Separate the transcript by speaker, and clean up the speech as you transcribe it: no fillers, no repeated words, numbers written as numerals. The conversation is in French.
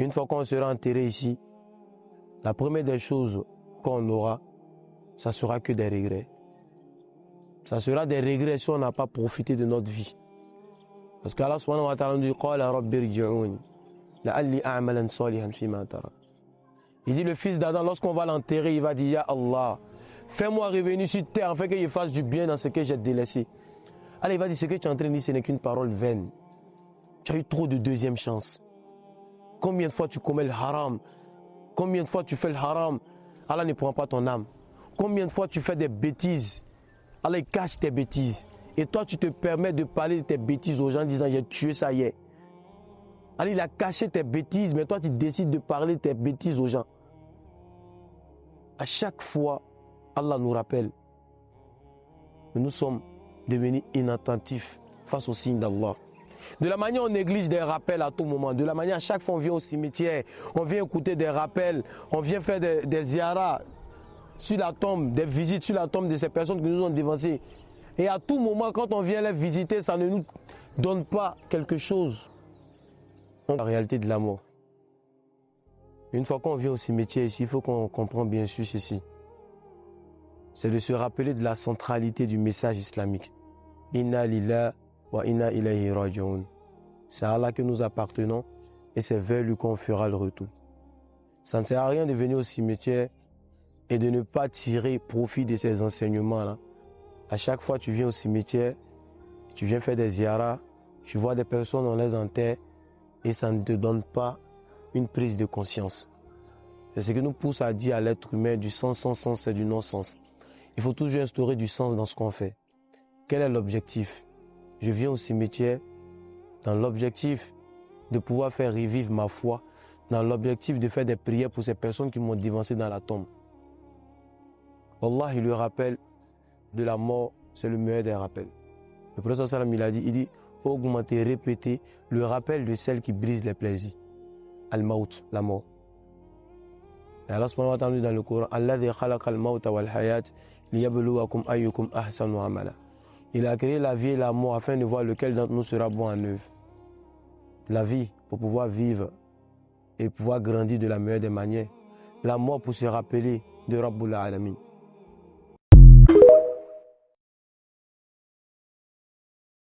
Speaker 1: Une fois qu'on sera enterré ici, la première des choses qu'on aura, ça sera que des regrets. Ça sera des regrets si on n'a pas profité de notre vie. Parce qu'Allah subhanahu wa ta'ala nous dit Qala rabbi irji'un la'alli a'malan salihan fima tarak. Il dit le fils d'Adam, lorsqu'on va l'enterrer, il va dire Ya Allah, fais-moi revenir sur terre afin que je fasse du bien dans ce que j'ai délaissé. Alors il va dire ce que tu es en train de dire, ce n'est qu'une parole vaine. Tu as eu trop de deuxième chance. Combien de fois tu commets le haram? Combien de fois tu fais le haram? Allah ne prend pas ton âme. Combien de fois tu fais des bêtises? Allah il cache tes bêtises. Et toi tu te permets de parler de tes bêtises aux gens en disant j'ai tué ça hier. Allah il a caché tes bêtises, mais toi tu décides de parler de tes bêtises aux gens. À chaque fois, Allah nous rappelle que nous sommes devenus inattentifs face aux signes d'Allah. De la manière on néglige des rappels à tout moment. De la manière à chaque fois on vient au cimetière, on vient écouter des rappels, on vient faire des ziyaras sur la tombe, des visites sur la tombe de ces personnes qui nous ont dévancés. Et à tout moment quand on vient les visiter, ça ne nous donne pas quelque chose. La réalité de la mort. Une fois qu'on vient au cimetière ici, il faut qu'on comprenne bien sûr ceci. C'est de se rappeler de la centralité du message islamique. Inna lillahi wa inna ilayhi raji'un. C'est à Allah que nous appartenons et c'est vers lui qu'on fera le retour. Ça ne sert à rien de venir au cimetière et de ne pas tirer profit de ces enseignements-là. À chaque fois que tu viens au cimetière, tu viens faire des ziyaras, tu vois des personnes, on les enterre et ça ne te donne pas une prise de conscience. C'est ce que nous pousse à dire à l'être humain du sens sans sens, c'est du non-sens. Il faut toujours instaurer du sens dans ce qu'on fait. Quel est l'objectif? Je viens au cimetière dans l'objectif de pouvoir faire revivre ma foi, dans l'objectif de faire des prières pour ces personnes qui m'ont dévancé dans la tombe. Allah, il le rappelle de la mort, c'est le meilleur des rappels. Le prophète sallam il a dit, augmenter, répéter le rappel de celle qui brise les plaisirs. Al-Maut, la mort. Et Allah subhanahu wa ta'ala dans le Coran, Alladhi khalaqa al-mawta wal hayat liyabluwakum ayyukum ahsanu amala. Il a créé la vie et la mort afin de voir lequel d'entre nous sera bon en œuvre. La vie pour pouvoir vivre et pouvoir grandir de la meilleure des manières. La mort pour se rappeler de Rabbul Alamin.